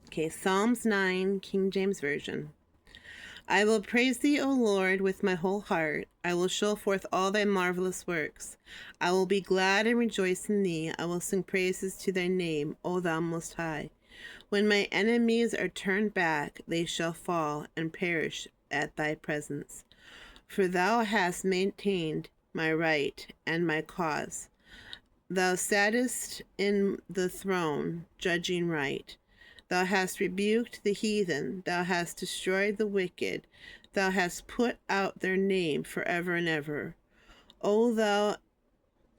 Okay, Psalms 9, King James Version. I will praise thee, O Lord, with my whole heart. I will show forth all thy marvelous works. I will be glad and rejoice in thee. I will sing praises to thy name, O thou most high. When my enemies are turned back, they shall fall and perish at thy presence. For thou hast maintained my right and my cause. Thou sattest in the throne, judging right. Thou hast rebuked the heathen, thou hast destroyed the wicked, thou hast put out their name forever and ever. O thou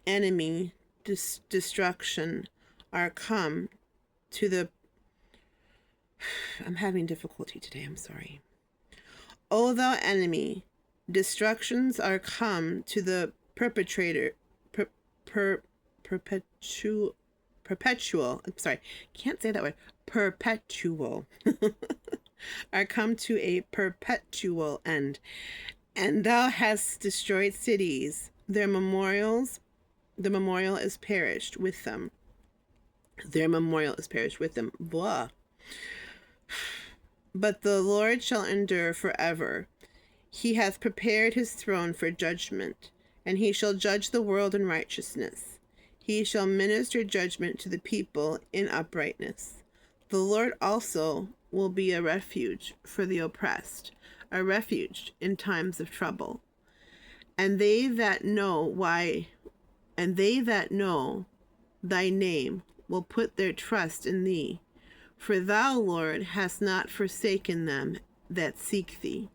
enemy, destruction are come to the... I'm having difficulty today, I'm sorry. O thou enemy, destructions are come to the perpetrator, perpetual, I'm sorry, can't say that word, perpetual, are come to a perpetual end. And thou hast destroyed cities, their memorials, the memorial is perished with them. Their memorial is perished with them. Blah. But the Lord shall endure forever. He hath prepared his throne for judgment, and he shall judge the world in righteousness. He shall minister judgment to the people in uprightness. The Lord also will be a refuge for the oppressed, a refuge in times of trouble. And they that know thy name will put their trust in thee. For thou, Lord, hast not forsaken them that seek thee.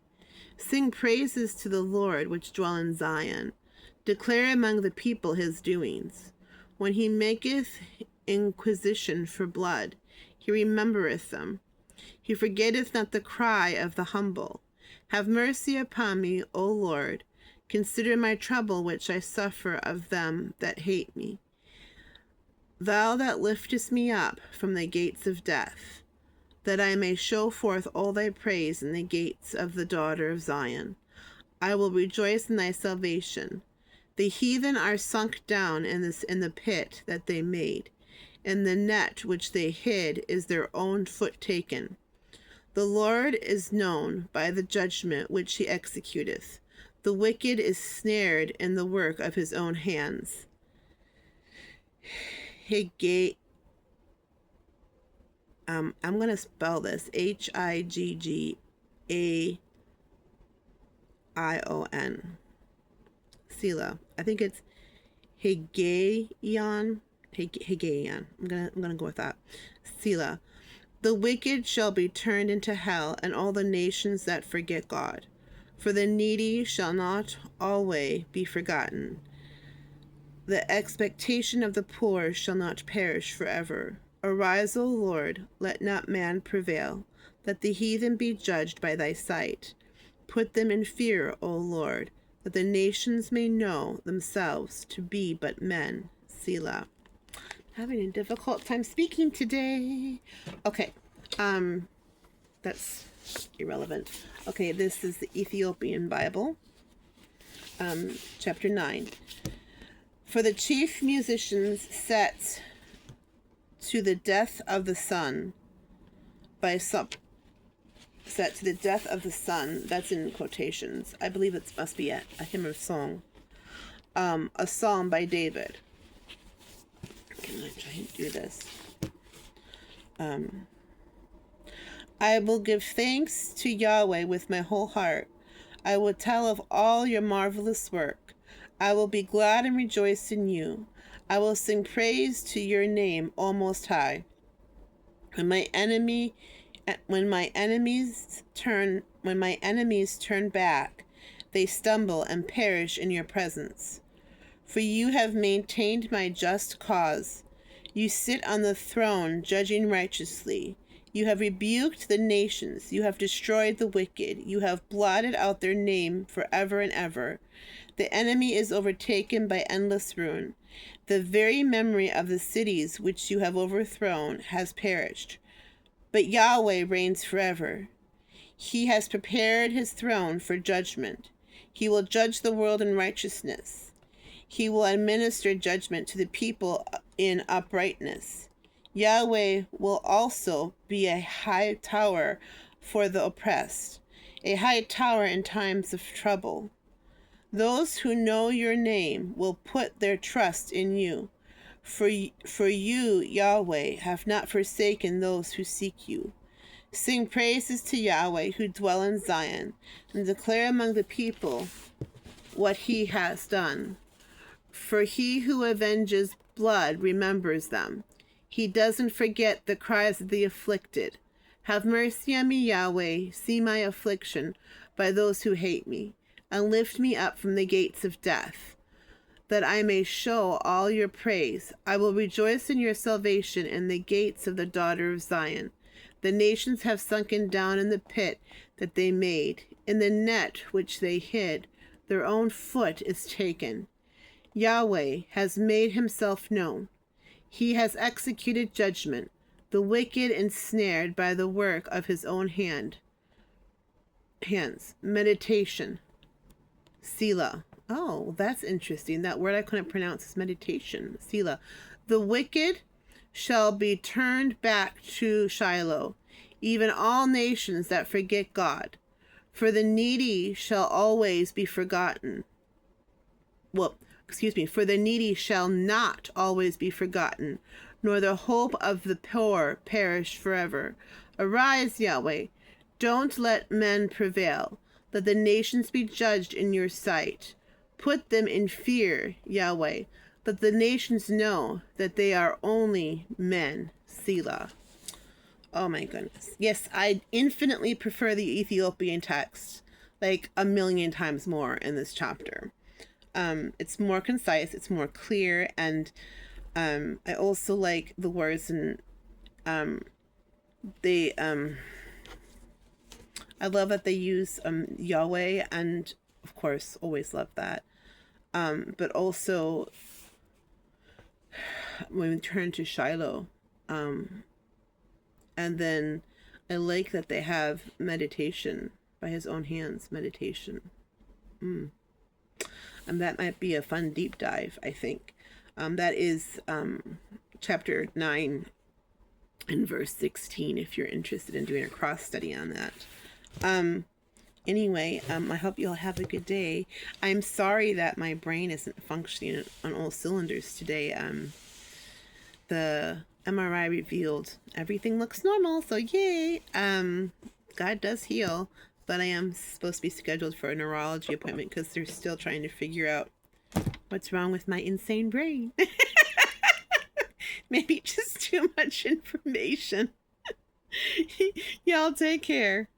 Sing praises to the Lord which dwell in Zion. Declare among the people his doings. When he maketh inquisition for blood, he remembereth them. He forgetteth not the cry of the humble. Have mercy upon me, O Lord. Consider my trouble which I suffer of them that hate me. Thou that liftest me up from the gates of death, that I may show forth all thy praise in the gates of the daughter of Zion. I will rejoice in thy salvation. The heathen are sunk down in the pit that they made. In the net which they hid is their own foot taken. The Lord is known by the judgment which he executeth. The wicked is snared in the work of his own hands. I'm going to spell this. Higgaion. Selah. I think it's Higgaion. I'm gonna go with that. Selah. The wicked shall be turned into hell, and all the nations that forget God. For the needy shall not always be forgotten. The expectation of the poor shall not perish forever. Arise, O Lord, let not man prevail. Let the heathen be judged by thy sight. Put them in fear, O Lord, that the nations may know themselves to be but men. Selah. Having a difficult time speaking today. Okay, that's irrelevant. Okay, this is the Ethiopian Bible, chapter 9. For the chief musicians set to the death of the sun set to the death of the sun. That's in quotations. I believe it must be a hymn or song. A psalm by David. I'm going to try and do this. I will give thanks to Yahweh with my whole heart. I will tell of all your marvelous work. I will be glad and rejoice in you. I will sing praise to your name, O Most High. When my enemies turn back, they stumble and perish in your presence. For you have maintained my just cause. You sit on the throne, judging righteously. You have rebuked the nations. You have destroyed the wicked. You have blotted out their name forever and ever. The enemy is overtaken by endless ruin. The very memory of the cities which you have overthrown has perished. But Yahweh reigns forever. He has prepared his throne for judgment. He will judge the world in righteousness. He will administer judgment to the people in uprightness. Yahweh will also be a high tower for the oppressed, a high tower in times of trouble. Those who know your name will put their trust in you. For you, Yahweh, have not forsaken those who seek you. Sing praises to Yahweh who dwell in Zion, and declare among the people what he has done. For he who avenges blood remembers them. He doesn't forget the cries of the afflicted. Have mercy on me, Yahweh. See my affliction by those who hate me, and lift me up from the gates of death, that I may show all your praise. I will rejoice in your salvation in the gates of the daughter of Zion. The nations have sunken down in the pit that they made, in the net which they hid. Their own foot is taken. Yahweh has made himself known. He has executed judgment, the wicked ensnared by the work of his own hands. Meditation. Selah. Oh, that's interesting. That word I couldn't pronounce is meditation. Selah. The wicked shall be turned back to Shiloh, even all nations that forget God. For the needy shall always be forgotten. For the needy shall not always be forgotten, nor the hope of the poor perish forever. Arise, Yahweh. Don't let men prevail. Let the nations be judged in your sight. Put them in fear, Yahweh. Let the nations know that they are only men. Selah. Oh my goodness. Yes, I infinitely prefer the Ethiopian text, like a million times more in this chapter. It's more concise, it's more clear, and I also like the words and I love that they use Yahweh, and of course always love that. But also when we turn to Shiloh, and then I like that they have meditation by his own hands, meditation. And that might be a fun deep dive, I think. That is chapter 9 and verse 16, if you're interested in doing a cross study on that. Anyway, I hope you all have a good day. I'm sorry that my brain isn't functioning on all cylinders today. The MRI revealed everything looks normal, so yay! God does heal. But I am supposed to be scheduled for a neurology appointment because they're still trying to figure out what's wrong with my insane brain. Maybe just too much information. Y'all take care.